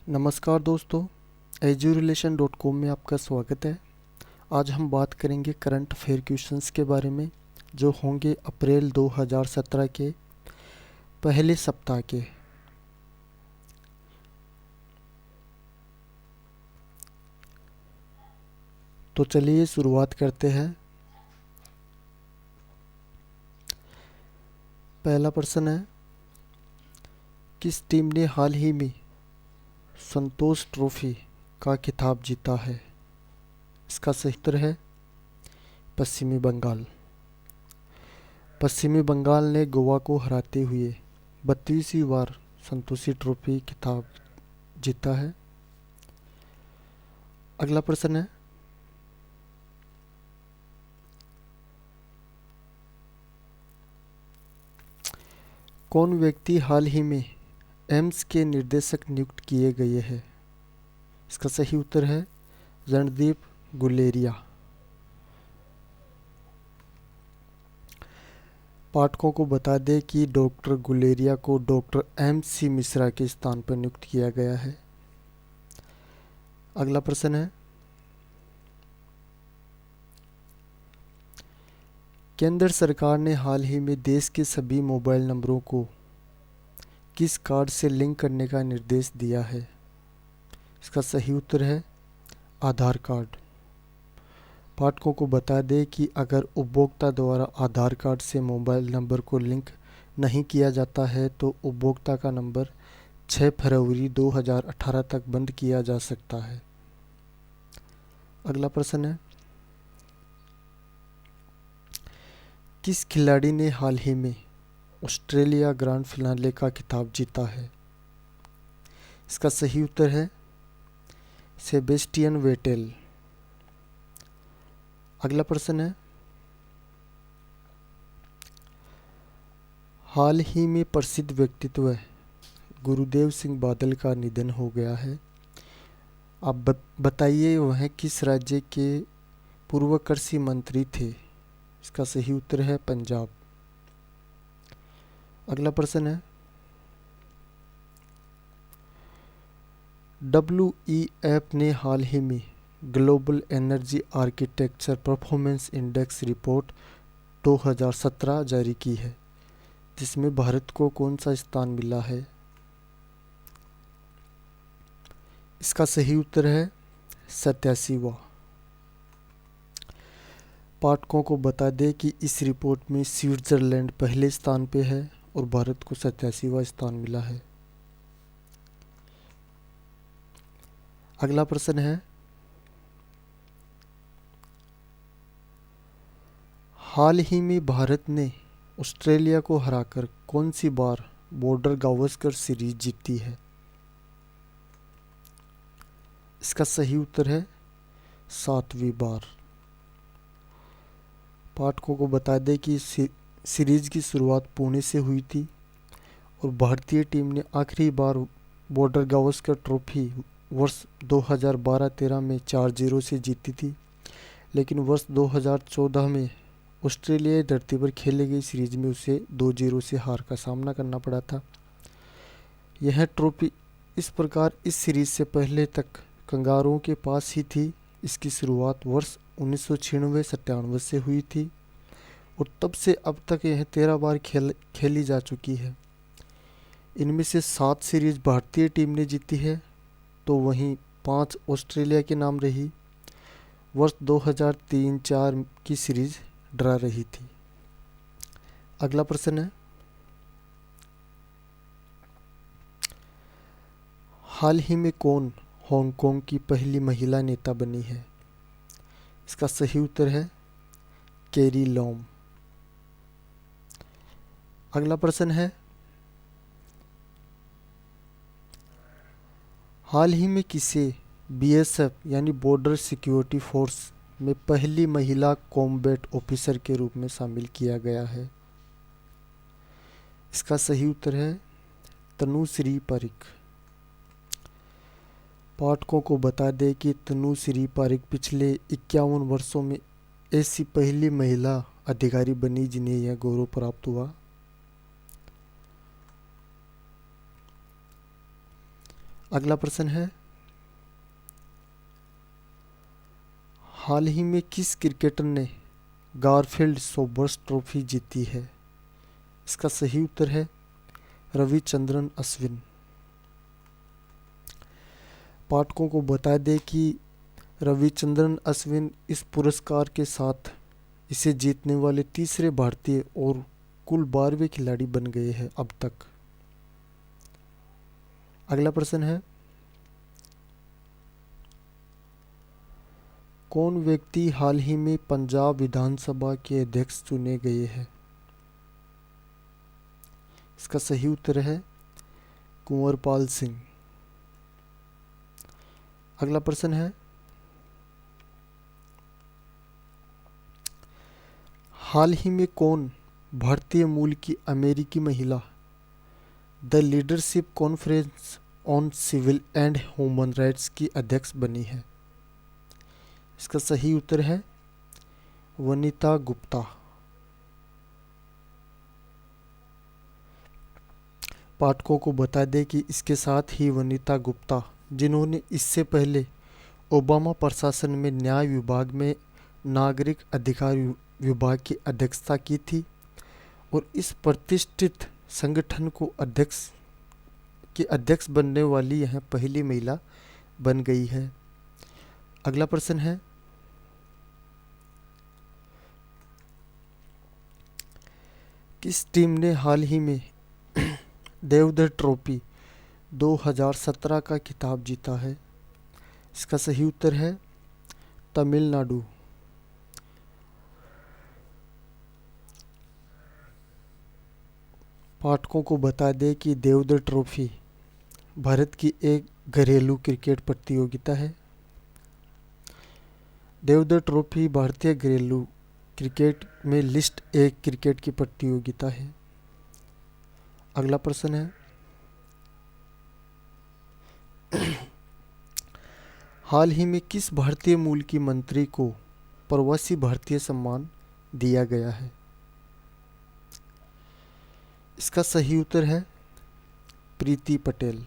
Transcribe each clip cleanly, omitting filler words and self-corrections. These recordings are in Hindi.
नमस्कार दोस्तों, edurelatio.com में आपका स्वागत है। आज हम बात करेंगे करंट अफेयर क्वेश्चंस के बारे में जो होंगे अप्रैल 2017 के पहले सप्ताह के। तो चलिए शुरुआत करते हैं। पहला प्रश्न है, किस टीम ने हाल ही में संतोष ट्रॉफी का खिताब जीता है? इसका सही उत्तर है पश्चिमी बंगाल। पश्चिमी बंगाल ने गोवा को हराते हुए 32वीं बार संतोषी ट्रॉफी खिताब जीता है। अगला प्रश्न है, कौन व्यक्ति हाल ही में एम्स के निर्देशक नियुक्त किए गए हैं? इसका सही उत्तर है रणदीप गुलेरिया। पाठकों को बता दें कि डॉक्टर गुलेरिया को डॉक्टर MC मिश्रा के स्थान पर नियुक्त किया गया है। अगला प्रश्न है, केंद्र सरकार ने हाल ही में देश के सभी मोबाइल नंबरों को किस कार्ड से लिंक करने का निर्देश दिया है? इसका सही उत्तर है आधार कार्ड। पाठकों को बता दें कि अगर उपभोक्ता द्वारा आधार कार्ड से मोबाइल नंबर को लिंक नहीं किया जाता है तो उपभोक्ता का नंबर 6 फरवरी 2018 तक बंद किया जा सकता है। अगला प्रश्न है, किस खिलाड़ी ने हाल ही में ऑस्ट्रेलिया ग्रैंड फिनाले का खिताब जीता है? इसका सही उत्तर है सेबेस्टियन वेटेल। अगला प्रश्न है, हाल ही में प्रसिद्ध व्यक्तित्व गुरुदेव सिंह बादल का निधन हो गया है। आप बताइए वह किस राज्य के पूर्व कृषि मंत्री थे? इसका सही उत्तर है पंजाब। अगला प्रश्न है, WEF ने हाल ही में global energy architecture performance index report 2017 जारी की है, जिसमें भारत को कौन सा स्थान मिला है? इसका सही उत्तर है 87वां। पाठकों को बता दें कि इस रिपोर्ट में स्विट्जरलैंड पहले स्थान पे है और भारत को 87वां स्थान मिला है। अगला प्रश्न है, हाल ही में भारत ने ऑस्ट्रेलिया को हराकर कौन सी बार बॉर्डर गावस्कर सीरीज जीती है? इसका सही उत्तर है 7वीं बार। पाठकों को बता दें कि सीरीज की शुरुआत पुणे से हुई थी और भारतीय टीम ने आखिरी बार बॉर्डर गावस्कर ट्रॉफी वर्ष 2012-13 में 4-0 से जीती थी, लेकिन वर्ष 2014 में ऑस्ट्रेलियाई धरती पर खेली गई सीरीज में उसे 2-0 से हार का सामना करना पड़ा था। यह ट्रॉफी इस प्रकार इस सीरीज से पहले तक कंगारुओं के पास ही थी। इसकी शुरुआत वर्ष 1996-97 से हुई थी और तब से अब तक यह 13 बार खेली जा चुकी है। इनमें से 7 सीरीज भारतीय टीम ने जीती है तो वहीं 5 ऑस्ट्रेलिया के नाम रही। वर्ष 2003-04 की सीरीज ड्रा रही थी। अगला प्रश्न है, हाल ही में कौन हांगकांग की पहली महिला नेता बनी है? इसका सही उत्तर है कैरी लॉम। अगला प्रश्न है, हाल ही में किसे BSF यानी बॉर्डर सिक्योरिटी फोर्स में पहली महिला कॉम्बैट ऑफिसर के रूप में शामिल किया गया है? इसका सही उत्तर है तनुश्री पारिक। पाठकों को बता दें कि तनुश्री पारिक पिछले 51 वर्षों में ऐसी पहली महिला अधिकारी बनी जिन्हें यह गौरव प्राप्त हुआ। अगला प्रश्न है, हाल ही में किस क्रिकेटर ने गारफील्ड सोबर्स ट्रॉफी जीती है? इसका सही उत्तर है रविचंद्रन अश्विन। पाठकों को बता दें कि रविचंद्रन अश्विन इस पुरस्कार के साथ इसे जीतने वाले तीसरे भारतीय और कुल 12वें खिलाड़ी बन गए हैं अब तक। अगला प्रश्न है, कौन व्यक्ति हाल ही में पंजाब विधानसभा के अध्यक्ष चुने गए हैं? इसका सही उत्तर है कुंवरपाल सिंह। अगला प्रश्न है, हाल ही में कौन भारतीय मूल की अमेरिकी महिला the leadership conference on civil and human rights की अध्यक्ष बनी है? इसका सही उत्तर है वनिता गुप्ता। पाठकों को बता दें कि इसके साथ ही वनिता गुप्ता, जिन्होंने इससे पहले ओबामा प्रशासन में न्याय विभाग में नागरिक अधिकार विभाग की अध्यक्षता की थी और इस प्रतिष्ठित संगठन को अध्यक्ष बनने वाली यह पहली महिला बन गई है। अगला प्रश्न है, किस टीम ने हाल ही में देवधर ट्रॉफी 2017 का खिताब जीता है? इसका सही उत्तर है तमिलनाडु। पाठकों को बता दें कि देवधर ट्रॉफी भारत की एक घरेलू क्रिकेट प्रतियोगिता है। देवधर ट्रॉफी भारतीय घरेलू क्रिकेट में लिस्ट ए क्रिकेट की प्रतियोगिता है। अगला प्रश्न है, हाल ही में किस भारतीय मूल की मंत्री को प्रवासी भारतीय सम्मान दिया गया है? इसका सही उत्तर है प्रीति पटेल।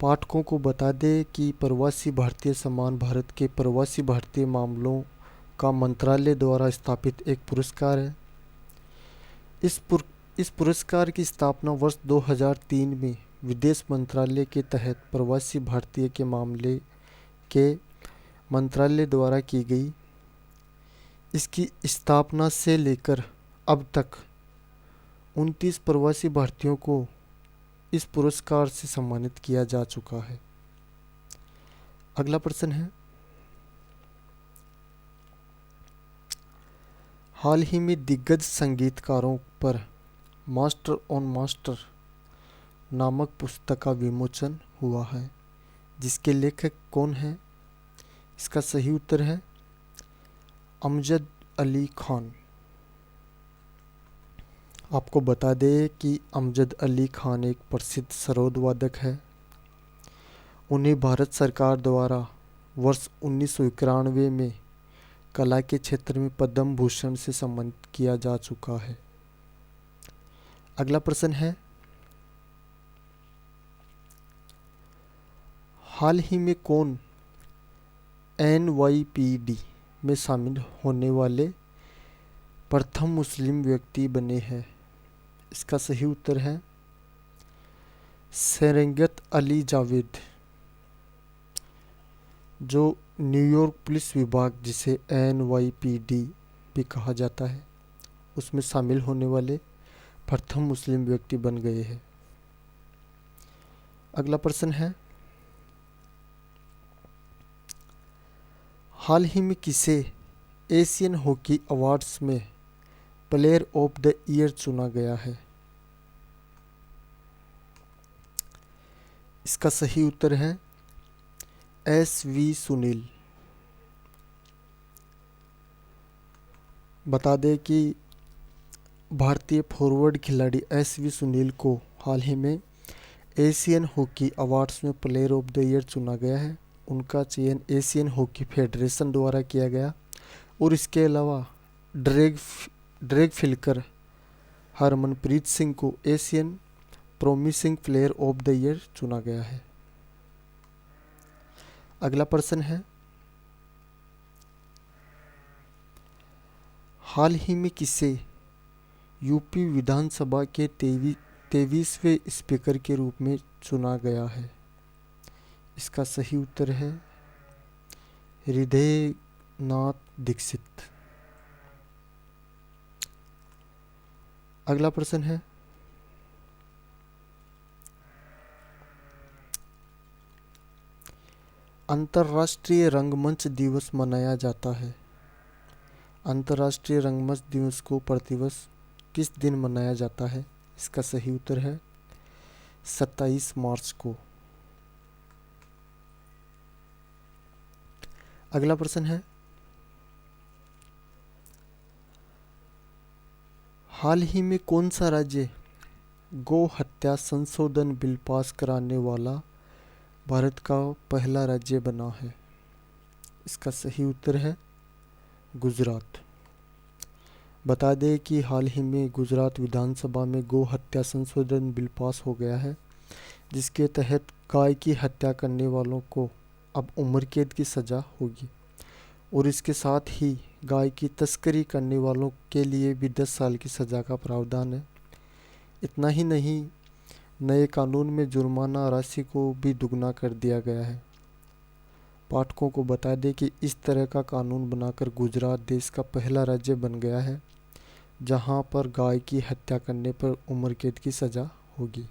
पाठकों को बता दें कि प्रवासी भारतीय सम्मान भारत के प्रवासी भारतीय मामलों का मंत्रालय द्वारा स्थापित एक पुरस्कार है। इस पुरस्कार की स्थापना वर्ष 2003 में विदेश मंत्रालय के तहत प्रवासी भारतीय के मामले के मंत्रालय द्वारा की गई। इसकी स्थापना से लेकर अब तक 29 प्रवासी भारतीयों को इस पुरस्कार से सम्मानित किया जा चुका है। अगला प्रश्न है, हाल ही में दिग्गज संगीतकारों पर मास्टर ऑन मास्टर नामक पुस्तक का विमोचन हुआ है, जिसके लेखक कौन है? इसका सही उत्तर है अमजद अली खान। आपको बता दें कि अमजद अली खान एक प्रसिद्ध सरोद वादक है। उन्हें भारत सरकार द्वारा वर्ष 1991 में कला के क्षेत्र में पद्म भूषण से सम्मानित किया जा चुका है। अगला प्रश्न है, हाल ही में कौन NYPD में शामिल होने वाले प्रथम मुस्लिम व्यक्ति बने हैं? इसका सही उत्तर है सेरेंगत अली जावेद, जो न्यूयॉर्क पुलिस विभाग, जिसे NYPD भी कहा जाता है, उसमें शामिल होने वाले प्रथम मुस्लिम व्यक्ति बन गए हैं। अगला प्रश्न है, हाल ही में किसे एशियन हॉकी अवार्ड्स में प्लेयर ऑफ द ईयर चुना गया है? इसका सही उत्तर है SV सुनील। बता दें कि भारतीय फॉरवर्ड खिलाड़ी SV सुनील को हाल ही में एशियन हॉकी अवार्ड्स में प्लेयर ऑफ द ईयर चुना गया है। उनका चयन एशियन हॉकी फेडरेशन द्वारा किया गया और इसके अलावा ड्रेग फिल्कर हरमनप्रीत सिंह को Asian promising player of the year चुना गया है। अगला प्रश्न है, हाल ही में किसे यूपी विधानसभा के 23वें स्पीकर के रूप में चुना गया है? इसका सही उत्तर है हृदय नाथ दीक्षित। अगला प्रश्न है, अंतर्राष्ट्रीय रंगमंच दिवस मनाया जाता है। अंतर्राष्ट्रीय रंगमंच दिवस को प्रतिवर्ष किस दिन मनाया जाता है? इसका सही उत्तर है 27 मार्च को। अगला प्रश्न है, हाल ही में कौन सा राज्य गौ हत्या संशोधन बिल पास कराने वाला भारत का पहला राज्य बना है? इसका सही उत्तर है गुजरात। बता दें कि हाल ही में गुजरात विधानसभा में गौ हत्या संशोधन बिल पास हो गया है, जिसके तहत गाय की हत्या करने वालों को अब उम्र कैद की सज़ा होगी और इसके साथ ही गाय की तस्करी करने वालों के लिए भी 10 साल की सज़ा का प्रावधान है। इतना ही नहीं, नए कानून में जुर्माना राशि को भी दुगना कर दिया गया है। पाठकों को बता दें कि इस तरह का कानून बनाकर गुजरात देश का पहला राज्य बन गया है जहां पर गाय की हत्या करने पर उम्र कैद की सज़ा होगी।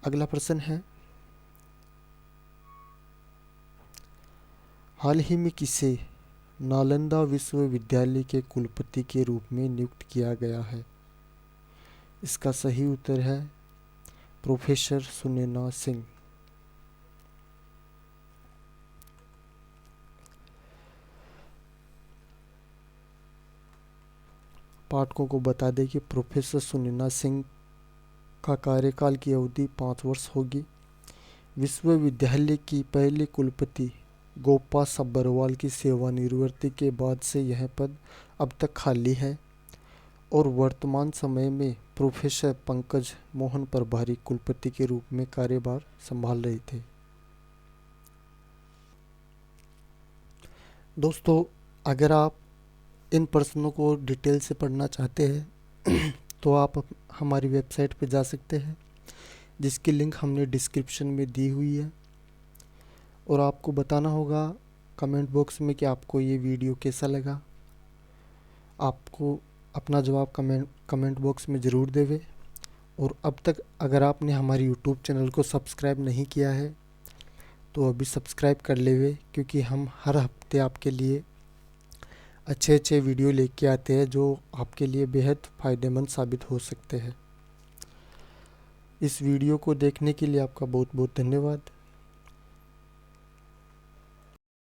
अगला प्रश्न है, हाल ही में किसे नालंदा विश्वविद्यालय के कुलपति के रूप में नियुक्त किया गया है? इसका सही उत्तर है प्रोफेसर सुनैना सिंह। पाठकों को बता दें कि प्रोफेसर सुनैना सिंह का कार्यकाल की अवधि 5 वर्ष होगी। विश्वविद्यालय की पहले कुलपति गोपा सब्बरवाल की सेवानिवृत्ति के बाद से यह पद अब तक खाली है और वर्तमान समय में प्रोफेसर पंकज मोहन प्रभारी कुलपति के रूप में कार्यभार संभाल रहे थे। दोस्तों, अगर आप इन प्रश्नों को डिटेल से पढ़ना चाहते हैं तो आप हमारी वेबसाइट पर जा सकते हैं, जिसकी लिंक हमने डिस्क्रिप्शन में दी हुई है। और आपको बताना होगा कमेंट बॉक्स में कि आपको ये वीडियो कैसा लगा। आपको अपना जवाब कमेंट बॉक्स में ज़रूर देवे। और अब तक अगर आपने हमारे यूट्यूब चैनल को सब्सक्राइब नहीं किया है तो अभी सब्सक्राइब कर लेवे, क्योंकि हम हर हफ्ते आपके लिए अच्छे वीडियो लेके आते हैं जो आपके लिए बेहद फ़ायदेमंद साबित हो सकते हैं। इस वीडियो को देखने के लिए आपका बहुत बहुत धन्यवाद।